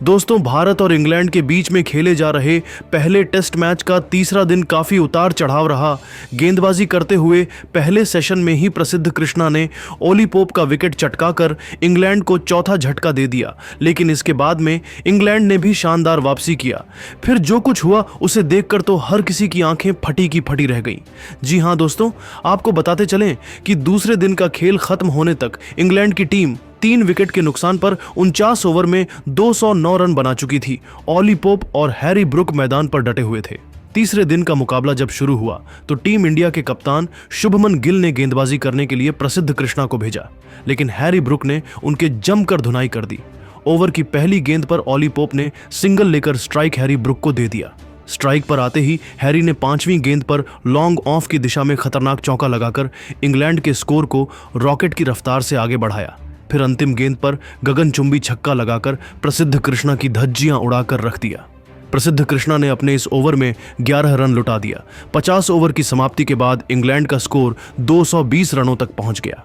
दोस्तों, भारत और इंग्लैंड के बीच में खेले जा रहे पहले टेस्ट मैच का तीसरा दिन काफी उतार चढ़ाव रहा। गेंदबाजी करते हुए पहले सेशन में ही प्रसिद्ध कृष्णा ने ओली पोप का विकेट चटकाकर इंग्लैंड को चौथा झटका दे दिया, लेकिन इसके बाद में इंग्लैंड ने भी शानदार वापसी किया। फिर जो कुछ हुआ उसे देखकर तो हर किसी की आंखें फटी की फटी रह गईं। जी हां दोस्तों, आपको बताते चलें कि दूसरे दिन का खेल खत्म होने तक इंग्लैंड की टीम 3 विकेट के नुकसान पर 49 ओवर में 209 रन बना चुकी थी। ओली पोप और हैरी ब्रुक मैदान पर डटे हुए थे। तीसरे दिन का मुकाबला जब शुरू हुआ तो टीम इंडिया के कप्तान शुभमन गिल ने गेंदबाजी करने के लिए प्रसिद्ध कृष्णा को भेजा, लेकिन हैरी ब्रुक ने उनके जमकर धुनाई कर दी। ओवर की पहली गेंद पर ओली पोप ने सिंगल लेकर स्ट्राइक हैरी ब्रुक को दे दिया। स्ट्राइक पर आते ही हैरी ने 5वीं गेंद पर लॉन्ग ऑफ की दिशा में खतरनाक चौका लगाकर इंग्लैंड के स्कोर को रॉकेट की रफ्तार से आगे बढ़ाया। फिर अंतिम गेंद पर गगनचुंबी छक्का लगाकर प्रसिद्ध कृष्णा की धज्जियां उड़ाकर रख दिया। प्रसिद्ध कृष्णा ने अपने इस ओवर में 11 रन लुटा दिया। 50 ओवर की समाप्ति के बाद इंग्लैंड का स्कोर 220 रनों तक पहुंच गया।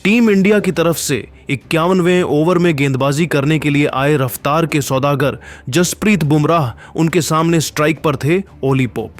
टीम इंडिया की तरफ से 51वें ओवर में गेंदबाजी करने के लिए आए रफ्तार के सौदागर जसप्रीत बुमराह उनके सामने स्ट्राइक पर थे ओली पोप।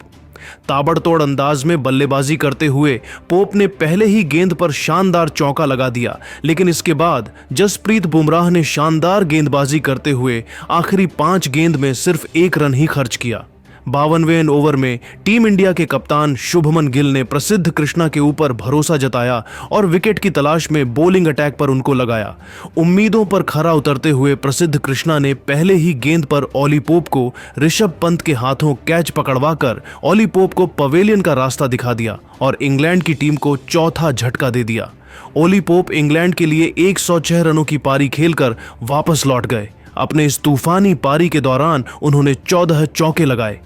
ताबड़तोड़ अंदाज में बल्लेबाजी करते हुए पोप ने पहले ही गेंद पर शानदार चौका लगा दिया, लेकिन इसके बाद जसप्रीत बुमराह ने शानदार गेंदबाजी करते हुए आखिरी 5 गेंद में सिर्फ 1 रन ही खर्च किया। 52वें ओवर में टीम इंडिया के कप्तान शुभमन गिल ने प्रसिद्ध कृष्णा के ऊपर भरोसा जताया और विकेट की तलाश में बॉलिंग अटैक पर उनको लगाया। उम्मीदों पर खरा उतरते हुए प्रसिद्ध कृष्णा ने पहले ही गेंद पर ओली पोप को ऋषभ पंत के हाथों कैच पकड़वाकर ओली पोप को पवेलियन का रास्ता दिखा दिया और इंग्लैंड की टीम को चौथा झटका दे दिया। ओली पोप इंग्लैंड के लिए 106 रनों की पारी खेलकर वापस लौट गए। अपने इस तूफानी पारी के दौरान उन्होंने 14 चौके लगाए,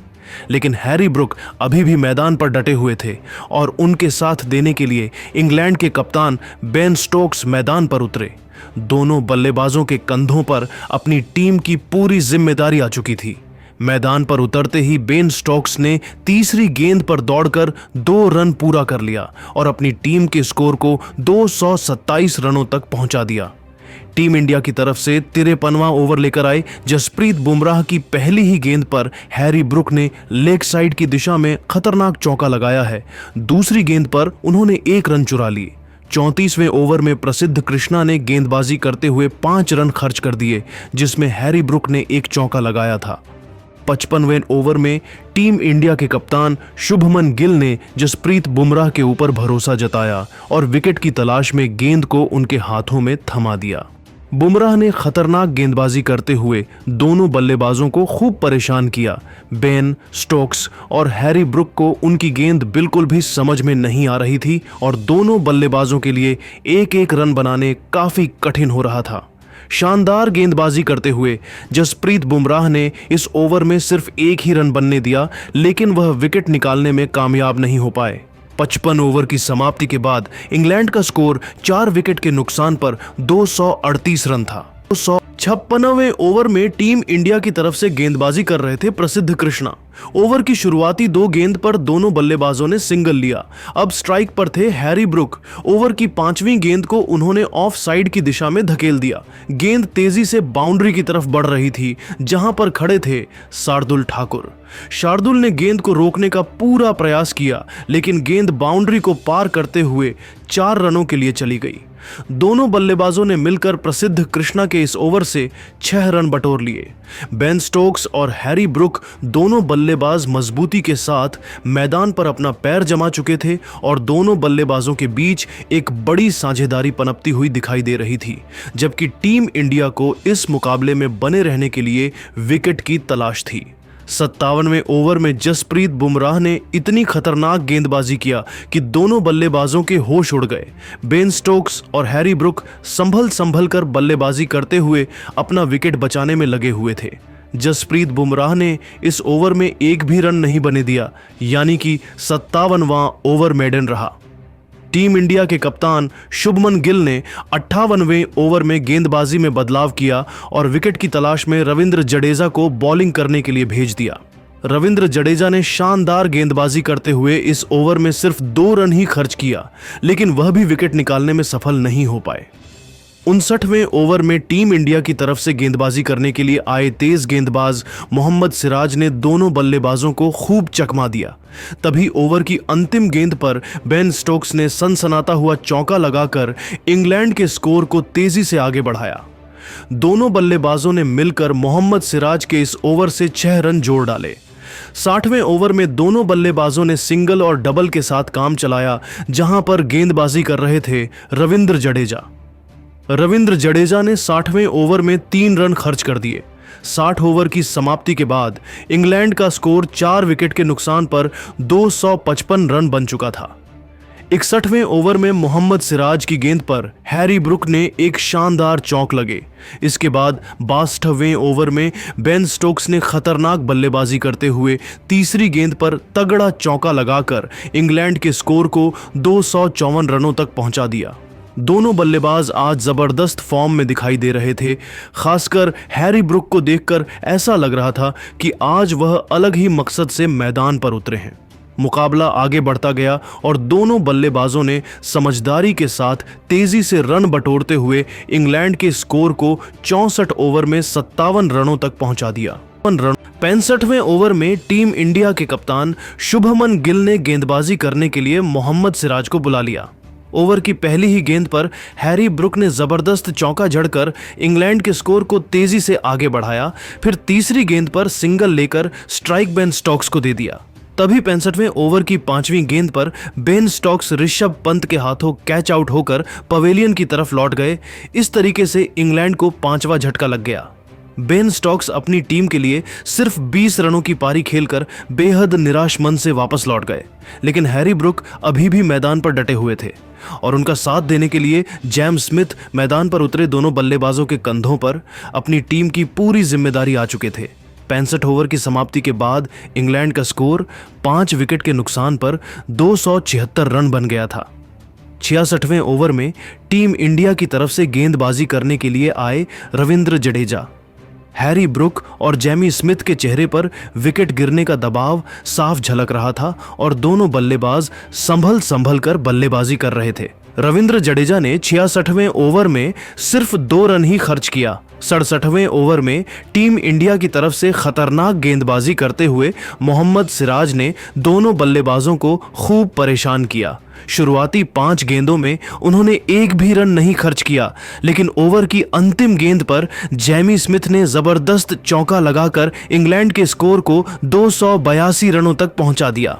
लेकिन हैरी ब्रुक अभी भी मैदान पर डटे हुए थे और उनके साथ देने के लिए इंग्लैंड के कप्तान बेन स्टोक्स मैदान पर उतरे। दोनों बल्लेबाजों के कंधों पर अपनी टीम की पूरी जिम्मेदारी आ चुकी थी। मैदान पर उतरते ही बेन स्टोक्स ने तीसरी गेंद पर दौड़कर 2 रन पूरा कर लिया और अपनी टीम के स्कोर को 227 रनों तक पहुंचा दिया। टीम इंडिया की तरफ से 53वां ओवर लेकर आए जसप्रीत बुमराह की पहली ही गेंद पर हैरी ब्रुक ने लेग साइड की दिशा में खतरनाक चौका लगाया है। दूसरी गेंद पर उन्होंने 1 रन चुरा लिए। 34वें ओवर में प्रसिद्ध कृष्णा ने गेंदबाजी करते हुए 5 रन खर्च कर दिए, जिसमें हैरी ब्रुक ने 1 चौका लगाया था। 55वें ओवर में टीम इंडिया के कप्तान शुभमन गिल ने जसप्रीत बुमराह के ऊपर भरोसा जताया और विकेट की तलाश में गेंद को उनके हाथों में थमा दिया। बुमराह ने खतरनाक गेंदबाजी करते हुए दोनों बल्लेबाजों को खूब परेशान किया। बेन स्टोक्स और हैरी ब्रुक को उनकी गेंद बिल्कुल भी समझ में नहीं आ रही थी और दोनों बल्लेबाजों के लिए 1-1 रन बनाने काफी कठिन हो रहा था। शानदार गेंदबाजी करते हुए जसप्रीत बुमराह ने इस ओवर में सिर्फ 1 ही रन बनने दिया, लेकिन वह विकेट निकालने में कामयाब नहीं हो पाए। 55 ओवर की समाप्ति के बाद इंग्लैंड का स्कोर 4 विकेट के नुकसान पर 238 रन था। 256वें ओवर में टीम इंडिया की तरफ से गेंदबाजी कर रहे थे प्रसिद्ध कृष्णा। ओवर की शुरुआती 2 गेंद पर दोनों बल्लेबाजों ने सिंगल लिया। अब स्ट्राइक पर थे हैरी ब्रुक। ओवर की 5वीं गेंद को उन्होंने ऑफ साइड की दिशा में धकेल दिया। गेंद तेजी से बाउंड्री की तरफ बढ़ रही थी, जहां पर खड़े थे शार्दुल ठाकुर। शार्दुल ने गेंद को रोकने का पूरा प्रयास किया, लेकिन गेंद बाउंड्री को पार करते हुए 4 रनों के लिए चली गई। दोनों बल्लेबाजों ने मिलकर प्रसिद्ध कृष्णा के इस ओवर से 6 रन बटोर लिए। बेन स्टोक्स और हैरी ब्रुक दोनों बल्लेबाज मजबूती के साथ मैदान पर अपना पैर जमा चुके थे और दोनों बल्लेबाजों के बीच एक बड़ी साझेदारी पनपती हुई दिखाई दे रही थी, जबकि टीम इंडिया को इस मुकाबले में बने रहने के लिए विकेट की तलाश थी। 57वें ओवर में जसप्रीत बुमराह ने इतनी खतरनाक गेंदबाजी किया कि दोनों बल्लेबाजों के होश उड़ गए। बेन स्टोक्स और हैरी ब्रुक संभल कर बल्लेबाजी करते हुए अपना विकेट बचाने में लगे हुए थे। जसप्रीत बुमराह ने इस ओवर में 1 भी रन नहीं बने दिया, यानी कि 57वां ओवर मेडन रहा। टीम इंडिया के कप्तान शुभमन गिल ने 58वें ओवर में गेंदबाजी में बदलाव किया और विकेट की तलाश में रविंद्र जडेजा को बॉलिंग करने के लिए भेज दिया। रविंद्र जडेजा ने शानदार गेंदबाजी करते हुए इस ओवर में सिर्फ 2 रन ही खर्च किया, लेकिन वह भी विकेट निकालने में सफल नहीं हो पाए। 59वें ओवर में टीम इंडिया की तरफ से गेंदबाजी करने के लिए आए तेज गेंदबाज मोहम्मद सिराज ने दोनों बल्लेबाजों को खूब चकमा दिया। तभी ओवर की अंतिम गेंद पर बेन स्टोक्स ने सनसनाता हुआ चौका लगाकर इंग्लैंड के स्कोर को तेजी से आगे बढ़ाया। दोनों बल्लेबाजों ने मिलकर मोहम्मद सिराज के इस ओवर से 6 रन जोड़ डाले। 60वें ओवर में दोनों बल्लेबाजों ने सिंगल और डबल के साथ काम चलाया, जहां पर गेंदबाजी कर रहे थे रविंद्र जडेजा। रविंद्र जडेजा ने 60वें ओवर में 3 रन खर्च कर दिए। 60 ओवर की समाप्ति के बाद इंग्लैंड का स्कोर 4 विकेट के नुकसान पर 255 रन बन चुका था। 61वें ओवर में मोहम्मद सिराज की गेंद पर हैरी ब्रुक ने एक शानदार चौक लगे। इसके बाद 62वें ओवर में बेन स्टोक्स ने खतरनाक बल्लेबाजी करते हुए तीसरी गेंद पर तगड़ा चौका लगाकर इंग्लैंड के स्कोर को 254 रनों तक पहुंचा दिया। दोनों बल्लेबाज आज जबरदस्त फॉर्म में दिखाई दे रहे थे। खासकर हैरी ब्रुक को देखकर ऐसा लग रहा था कि आज वह अलग ही मकसद से मैदान पर उतरे हैं। मुकाबला आगे बढ़ता गया और दोनों बल्लेबाजों ने समझदारी के साथ तेजी से रन बटोरते हुए इंग्लैंड के स्कोर को 64 ओवर में 57 रनों तक पहुंचा दिया। 65वें ओवर में टीम इंडिया के कप्तान शुभमन गिल ने गेंदबाजी करने के लिए मोहम्मद सिराज को बुला लिया। ओवर की पहली ही गेंद पर हैरी ब्रुक ने जबरदस्त चौका जड़कर इंग्लैंड के स्कोर को तेजी से आगे बढ़ाया। फिर तीसरी गेंद पर सिंगल लेकर स्ट्राइक बेन स्टोक्स को दे दिया। तभी 65वें ओवर की 5वीं गेंद पर बेन स्टोक्स ऋषभ पंत के हाथों कैच आउट होकर पवेलियन की तरफ लौट गए। इस तरीके से इंग्लैंड को 5वां झटका लग गया। बेन स्टोक्स अपनी टीम के लिए सिर्फ 20 रनों की पारी खेलकर बेहद निराश मन से वापस लौट गए, लेकिन हैरी ब्रुक अभी भी मैदान पर डटे हुए थे और उनका साथ देने के लिए जेम्स स्मिथ मैदान पर उतरे दोनों बल्लेबाजों के कंधों पर अपनी टीम की पूरी जिम्मेदारी आ चुके थे। 65 ओवर की समाप्ति के बाद इंग्लैंड का स्कोर 5 विकेट के नुकसान पर 276 रन बन गया था। 66वें ओवर में टीम इंडिया की तरफ से गेंदबाजी करने के लिए आए रविंद्र जडेजा। हैरी ब्रुक और जेमी स्मिथ के चेहरे पर विकेट गिरने का दबाव साफ झलक रहा था और दोनों बल्लेबाज संभल कर बल्लेबाजी कर रहे थे। रविंद्र जडेजा ने 66वें ओवर में सिर्फ 2 रन ही खर्च किया। 67वें ओवर में टीम इंडिया की तरफ से खतरनाक गेंदबाजी करते हुए मोहम्मद सिराज ने दोनों बल्लेबाजों को खूब परेशान किया। शुरुआती 5 गेंदों में उन्होंने एक भी रन नहीं खर्च किया, लेकिन ओवर की अंतिम गेंद पर जेमी स्मिथ ने जबरदस्त चौका लगाकर इंग्लैंड के स्कोर को 282 रनों तक पहुंचा दिया।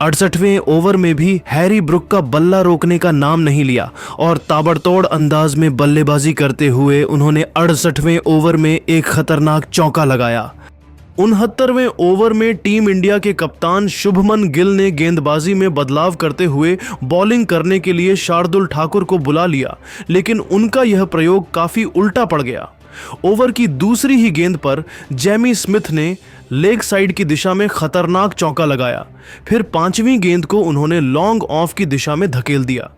68वें ओवर में भी हैरी ब्रुक का बल्ला रोकने का नाम नहीं लिया और ताबड़तोड़ अंदाज में बल्लेबाजी करते हुए उन्होंने 68वें ओवर में एक खतरनाक चौका लगाया। 69वें ओवर में टीम इंडिया के कप्तान शुभमन गिल ने गेंदबाजी में बदलाव करते हुए बॉलिंग करने के लिए शार्दुल ठाकुर को बुला लिया, लेकिन उनका यह प्रयोग काफी उल्टा पड़ गया। ओवर की दूसरी ही गेंद पर जेमी स्मिथ ने लेग साइड की दिशा में खतरनाक चौका लगाया। फिर 5वीं गेंद को उन्होंने लॉन्ग ऑफ की दिशा में धकेल दिया।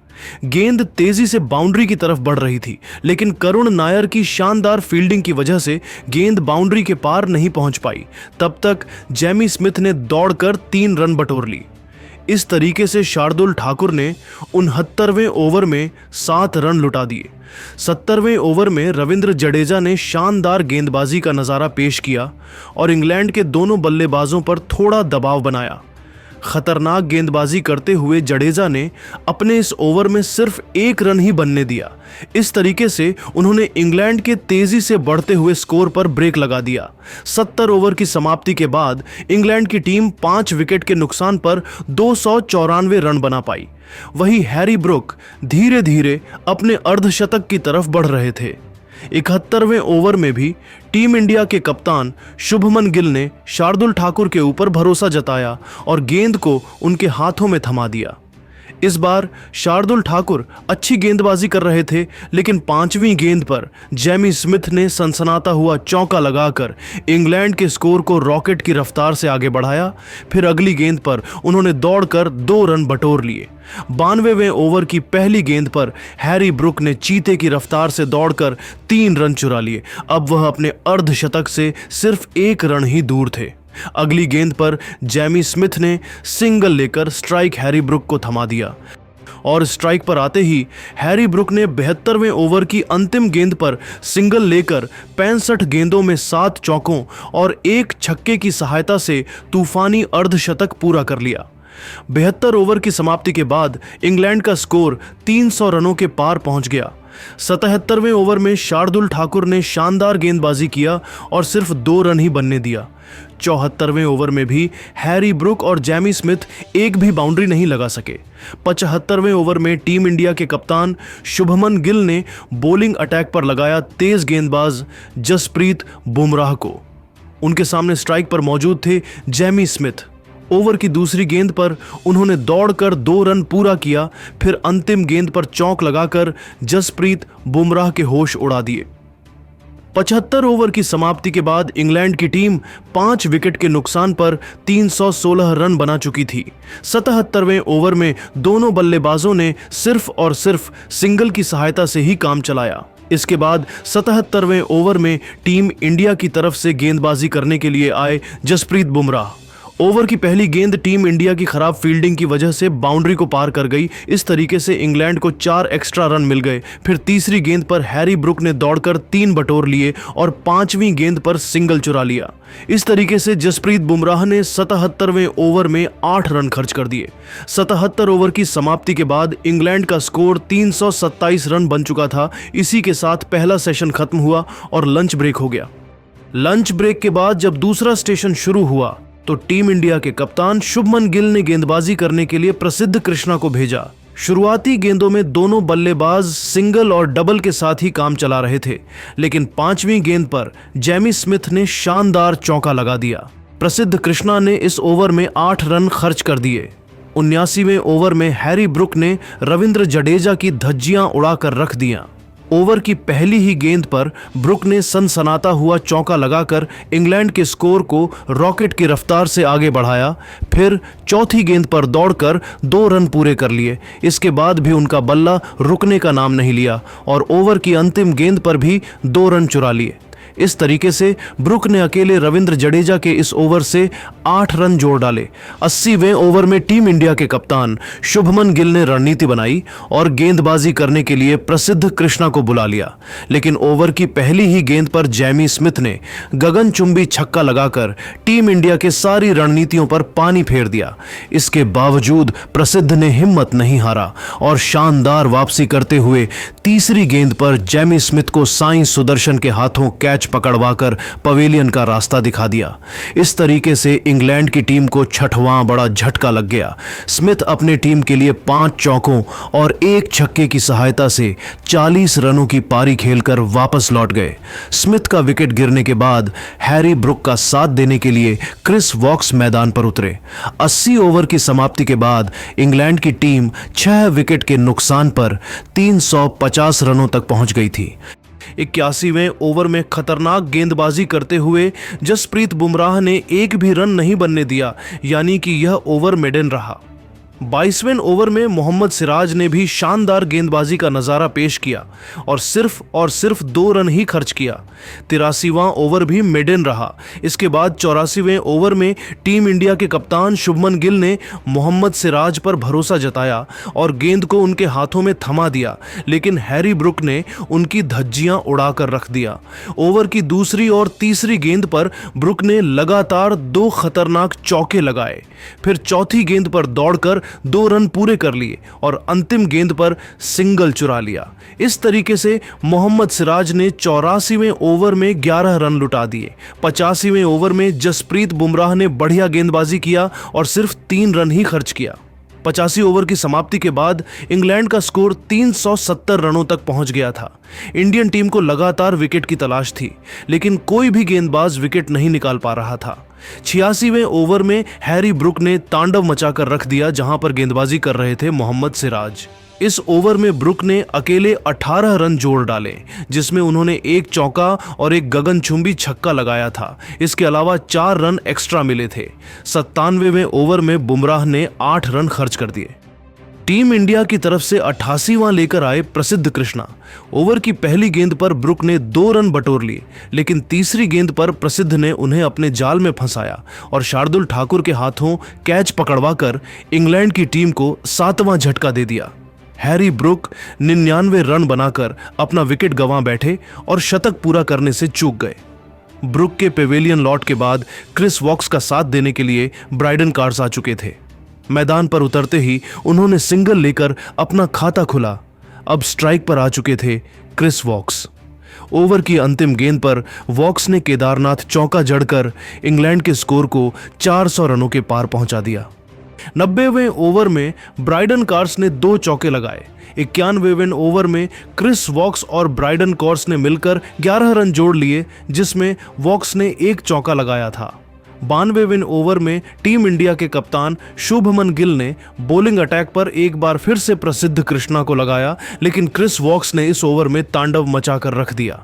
गेंद तेजी से बाउंड्री की तरफ बढ़ रही थी, लेकिन करुण नायर की शानदार फील्डिंग की वजह से गेंद बाउंड्री के पार नहीं पहुंच पाई। तब तक जेमी स्मिथ ने दौड़कर 3 रन बटोर ली। इस तरीके से शार्दुल ठाकुर ने 69वें ओवर में 7 रन लुटा दिए। 70वें ओवर में रविंद्र जडेजा ने शानदार गेंदबाजी का नज़ारा पेश किया और इंग्लैंड के दोनों बल्लेबाजों पर थोड़ा दबाव बनाया। खतरनाक गेंदबाजी करते हुए जडेजा ने अपने इस ओवर में सिर्फ 1 रन ही बनने दिया। इस तरीके से उन्होंने इंग्लैंड के तेजी से बढ़ते हुए स्कोर पर ब्रेक लगा दिया। 70 ओवर की समाप्ति के बाद इंग्लैंड की टीम 5 विकेट के नुकसान पर 294 रन बना पाई। वहीं हैरी ब्रुक धीरे धीरे अपने अर्धशतक की तरफ बढ़ रहे थे। 71वें ओवर में भी टीम इंडिया के कप्तान शुभमन गिल ने शार्दुल ठाकुर के ऊपर भरोसा जताया और गेंद को उनके हाथों में थमा दिया। इस बार शार्दुल ठाकुर अच्छी गेंदबाजी कर रहे थे, लेकिन 5वीं गेंद पर जेमी स्मिथ ने सनसनाता हुआ चौका लगाकर इंग्लैंड के स्कोर को रॉकेट की रफ्तार से आगे बढ़ाया। फिर अगली गेंद पर उन्होंने दौड़कर 2 रन बटोर लिए। 92वें ओवर की पहली गेंद पर हैरी ब्रुक ने चीते की रफ्तार से दौड़कर 3 रन चुरा लिए। अब वह अपने अर्धशतक से सिर्फ 1 रन ही दूर थे। अगली गेंद पर जेमी स्मिथ ने सिंगल लेकर स्ट्राइक हैरी ब्रुक को थमा दिया और स्ट्राइक पर आते ही हैरी ब्रुक ने 72वें ओवर की अंतिम गेंद पर सिंगल लेकर 65 गेंदों में 7 चौकों और 1 छक्के की सहायता से तूफानी अर्धशतक पूरा कर लिया। 72 ओवर की समाप्ति के बाद इंग्लैंड का स्कोर 300 रनों के पार पहुंच गया। 77वें ओवर में शार्दुल ठाकुर ने शानदार गेंदबाजी किया और सिर्फ 2 रन ही बनने दिया। 74वें ओवर में भी हैरी ब्रुक और जैमी स्मिथ एक भी बाउंड्री नहीं लगा सके। 75वें ओवर में टीम इंडिया के कप्तान शुभमन गिल ने बॉलिंग अटैक पर लगाया तेज गेंदबाज जसप्रीत बुमराह को। उनके सामने स्ट्राइक पर मौजूद थे जैमी स्मिथ। ओवर की दूसरी गेंद पर उन्होंने दौड़कर 2 रन पूरा किया, फिर अंतिम गेंद पर चौक लगाकर जसप्रीत बुमराह के होश उड़ा दिए। 75 ओवर की समाप्ति के बाद इंग्लैंड की टीम 5 विकेट के नुकसान पर 316 रन बना चुकी थी। 77वें ओवर में दोनों बल्लेबाजों ने सिर्फ और सिर्फ सिंगल की सहायता से ही काम चलाया। इसके बाद 77वें ओवर में टीम इंडिया की तरफ से गेंदबाजी करने के लिए आए जसप्रीत बुमराह। ओवर की पहली गेंद टीम इंडिया की खराब फील्डिंग की वजह से बाउंड्री को पार कर गई। इस तरीके से इंग्लैंड को 4 एक्स्ट्रा रन मिल गए। फिर तीसरी गेंद पर हैरी ब्रुक ने दौड़कर 3 बटोर लिए और 5वीं गेंद पर सिंगल चुरा लिया। इस तरीके से जसप्रीत बुमराह ने 77वें ओवर में 8 रन खर्च कर दिए। 77 ओवर की समाप्ति के बाद इंग्लैंड का स्कोर 327 रन बन चुका था। इसी के साथ पहला सेशन खत्म हुआ और लंच ब्रेक हो गया। लंच ब्रेक के बाद जब दूसरा स्टेशन शुरू हुआ तो टीम इंडिया के कप्तान शुभमन गिल ने गेंदबाजी करने के लिए प्रसिद्ध कृष्णा को भेजा। शुरुआती गेंदों में दोनों बल्लेबाज सिंगल और डबल के साथ ही काम चला रहे थे, लेकिन 5वीं गेंद पर जैमी स्मिथ ने शानदार चौका लगा दिया। प्रसिद्ध कृष्णा ने इस ओवर में 8 रन खर्च कर दिए। 79वें ओवर में हैरी ब्रुक ने रविंद्र जडेजा की धज्जियां उड़ाकर रख दिया। ओवर की पहली ही गेंद पर ब्रुक ने सनसनाता हुआ चौका लगाकर इंग्लैंड के स्कोर को रॉकेट की रफ्तार से आगे बढ़ाया। फिर चौथी गेंद पर दौड़कर 2 रन पूरे कर लिए। इसके बाद भी उनका बल्ला रुकने का नाम नहीं लिया और ओवर की अंतिम गेंद पर भी 2 रन चुरा लिए। इस तरीके से ब्रुक ने अकेले रविंद्र जडेजा के इस ओवर से 8 रन जोड़ डाले। 80वें ओवर में टीम इंडिया के कप्तान शुभमन गिल ने रणनीति बनाई और गेंदबाजी करने के लिए प्रसिद्ध कृष्णा को बुला लिया, लेकिन ओवर की पहली ही गेंद पर जैमी स्मिथ ने गगनचुंबी छक्का लगाकर टीम इंडिया के सारी रणनीतियों पर पानी फेर दिया। इसके बावजूद प्रसिद्ध ने हिम्मत नहीं हारा और शानदार वापसी करते हुए तीसरी गेंद पर जैमी स्मिथ को साईं सुदर्शन के हाथों कैच पकड़वाकर पवेलियन का रास्ता दिखा दिया। इस तरीके से इंग्लैंड की टीम को छठवां बड़ा झटका लग गया। स्मिथ अपने टीम के लिए 5 चौकों और 1 छक्के की सहायता से 40 रनों की पारी खेलकर वापस लौट गए। स्मिथ का विकेट गिरने के बाद हैरी ब्रुक का साथ देने के लिए क्रिस वॉक्स मैदान पर उतरे। 80 ओवर की समाप्ति के बाद इंग्लैंड की टीम 6 विकेट के नुकसान पर 350 रनों तक पहुंच गई थी। 81वें ओवर में खतरनाक गेंदबाजी करते हुए जसप्रीत बुमराह ने एक भी रन नहीं बनने दिया, यानी कि यह ओवर मेडन रहा। 22वें ओवर में मोहम्मद सिराज ने भी शानदार गेंदबाजी का नजारा पेश किया और सिर्फ 2 रन ही खर्च किया। 83वां ओवर भी मेडन रहा। इसके बाद 84वें ओवर में टीम इंडिया के कप्तान शुभमन गिल ने मोहम्मद सिराज पर भरोसा जताया और गेंद को उनके हाथों में थमा दिया, लेकिन हैरी ब्रुक ने उनकी धज्जियां उड़ाकर रख दिया। ओवर की दूसरी और तीसरी गेंद पर ब्रुक ने लगातार 2 खतरनाक चौके लगाए, फिर चौथी गेंद पर दौड़कर 2 रन पूरे कर लिए और अंतिम गेंद पर सिंगल चुरा लिया। इस तरीके से मोहम्मद सिराज ने 84वें ओवर में 11 रन लुटा दिए। 85वें ओवर में जसप्रीत बुमराह ने बढ़िया गेंदबाजी किया और सिर्फ 3 रन ही खर्च किया। 85 ओवर की समाप्ति के बाद इंग्लैंड का स्कोर 370 रनों तक पहुंच गया था। इंडियन टीम को लगातार विकेट की तलाश थी, लेकिन कोई भी गेंदबाज विकेट नहीं निकाल पा रहा था। 86वें ओवर में हैरी ब्रुक ने तांडव मचाकर रख दिया, जहां पर गेंदबाजी कर रहे थे मोहम्मद सिराज। इस ओवर में ब्रुक ने अकेले 18 रन जोड़ डाले, जिसमें उन्होंने 1 चौका और 1 गगनचुंबी छक्का लगाया था। इसके अलावा 4 रन एक्स्ट्रा मिले थे। 97वें ओवर में बुमराह ने 8 रन खर्च कर दिए। टीम इंडिया की तरफ से 88वां लेकर आए प्रसिद्ध कृष्णा। ओवर की पहली गेंद पर ब्रुक ने 2 रन बटोर लिए, लेकिन तीसरी गेंद पर प्रसिद्ध ने उन्हें अपने जाल में फंसाया और शार्दुल ठाकुर के हाथों कैच पकड़वाकर इंग्लैंड की टीम को 7वां झटका दे दिया। हैरी ब्रुक 99 रन बनाकर अपना विकेट गंवा बैठे और शतक पूरा करने से चूक गए। ब्रुक के पेवेलियन लॉट के बाद क्रिस वॉक्स का साथ देने के लिए ब्राइडन कार्स आ चुके थे। मैदान पर उतरते ही उन्होंने सिंगल लेकर अपना खाता खुला। अब स्ट्राइक पर आ चुके थे क्रिस वॉक्स। ओवर की अंतिम गेंद पर वॉक्स ने केदारनाथ चौका जड़कर इंग्लैंड के स्कोर को 400 रनों के पार पहुंचा दिया। 90वें ओवर में ब्राइडन कार्स ने 2 चौके लगाए। 91वें ओवर में क्रिस वॉक्स और ब्राइडन कार्स ने मिलकर 11 रन जोड़ लिए, जिसमें वॉक्स ने 1 चौका लगाया था। 92वें ओवर में टीम इंडिया के कप्तान शुभमन गिल ने बॉलिंग अटैक पर एक बार फिर से प्रसिद्ध कृष्णा को लगाया, लेकिन क्रिस वॉक्स ने इस ओवर में तांडव मचाकर रख दिया।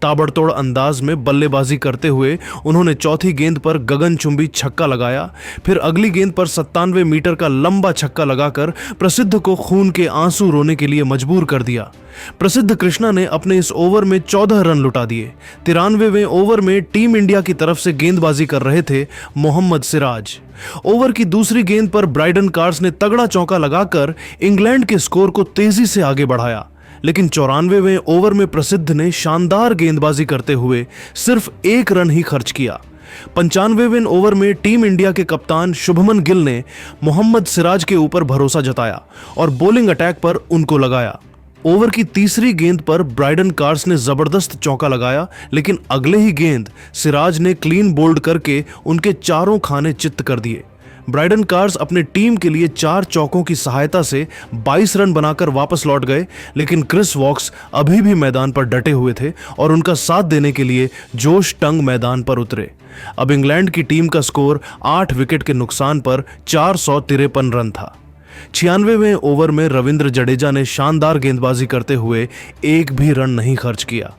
ताबड़तोड़ अंदाज में बल्लेबाजी करते हुए उन्होंने चौथी गेंद पर गगनचुंबी छक्का लगाया। फिर अगली गेंद पर 97 मीटर का लंबा छक्का लगाकर प्रसिद्ध को खून के आंसू रोने के लिए मजबूर कर दिया। प्रसिद्ध कृष्णा ने अपने इस ओवर में 14 रन लुटा दिए। 93वें ओवर में टीम इंडिया की तरफ से गेंदबाजी कर रहे थे मोहम्मद सिराज। ओवर की दूसरी गेंद पर ब्राइडन कार्स ने तगड़ा चौका लगाकर इंग्लैंड के स्कोर को तेजी से आगे बढ़ाया, लेकिन 94वें ओवर में प्रसिद्ध ने शानदार गेंदबाजी करते हुए सिर्फ 1 रन ही खर्च किया। 95वें ओवर में टीम इंडिया के कप्तान शुभमन गिल ने मोहम्मद सिराज के ऊपर भरोसा जताया और बॉलिंग अटैक पर उनको लगाया। ओवर की तीसरी गेंद पर ब्राइडन कार्स ने जबरदस्त चौका लगाया, लेकिन अगले ही गेंद सिराज ने क्लीन बोल्ड करके उनके चारों खाने चित्त कर दिए। ब्राइडन कार्स अपने टीम के लिए 4 चौकों की सहायता से 22 रन बनाकर वापस लौट गए, लेकिन क्रिस वॉक्स अभी भी मैदान पर डटे हुए थे और उनका साथ देने के लिए जोश टंग मैदान पर उतरे। अब इंग्लैंड की टीम का स्कोर 8 विकेट के नुकसान पर 453 रन था। 96वें ओवर में रविंद्र जडेजा ने शानदार गेंदबाजी करते हुए 1 भी रन नहीं खर्च किया।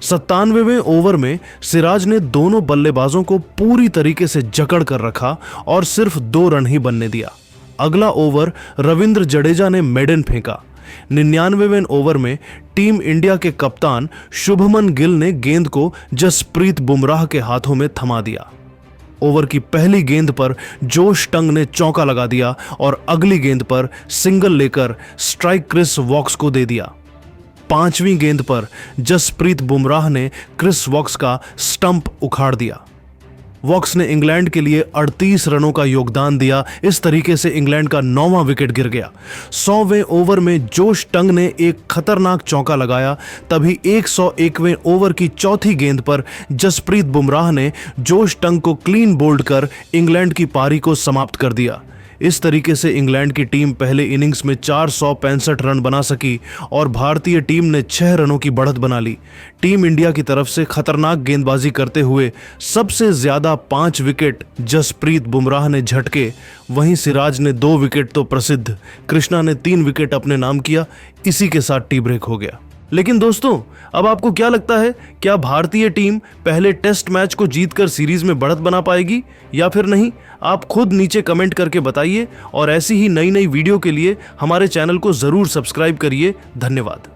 97वें ओवर में सिराज ने दोनों बल्लेबाजों को पूरी तरीके से जकड़ कर रखा और सिर्फ 2 रन ही बनने दिया। अगला ओवर रविंद्र जडेजा ने मेडन फेंका। 99वें ओवर में टीम इंडिया के कप्तान शुभमन गिल ने गेंद को जसप्रीत बुमराह के हाथों में थमा दिया। ओवर की पहली गेंद पर जोश टंग ने चौका लगा दिया और अगली गेंद पर सिंगल लेकर स्ट्राइक क्रिस वॉक्स को दे दिया। 5वीं गेंद पर जसप्रीत बुमराह ने क्रिस वॉक्स का स्टंप उखाड़ दिया। वॉक्स ने इंग्लैंड के लिए 38 रनों का योगदान दिया। इस तरीके से इंग्लैंड का 9वां विकेट गिर गया। 100वें ओवर में जोश टंग ने एक खतरनाक चौका लगाया। तभी 101वें ओवर की चौथी गेंद पर जसप्रीत बुमराह ने जोश टंग को क्लीन बोल्ड कर इंग्लैंड की पारी को समाप्त कर दिया। इस तरीके से इंग्लैंड की टीम पहले इनिंग्स में 465 रन बना सकी और भारतीय टीम ने 6 रनों की बढ़त बना ली। टीम इंडिया की तरफ से खतरनाक गेंदबाजी करते हुए सबसे ज्यादा 5 विकेट जसप्रीत बुमराह ने झटके, वहीं सिराज ने 2 विकेट तो प्रसिद्ध कृष्णा ने 3 विकेट अपने नाम किया। इसी के साथ टी ब्रेक हो गया। लेकिन दोस्तों, अब आपको क्या लगता है, क्या भारतीय टीम पहले टेस्ट मैच को जीतकर सीरीज में बढ़त बना पाएगी या फिर नहीं? आप खुद नीचे कमेंट करके बताइए और ऐसी ही नई नई वीडियो के लिए हमारे चैनल को जरूर सब्सक्राइब करिए। धन्यवाद।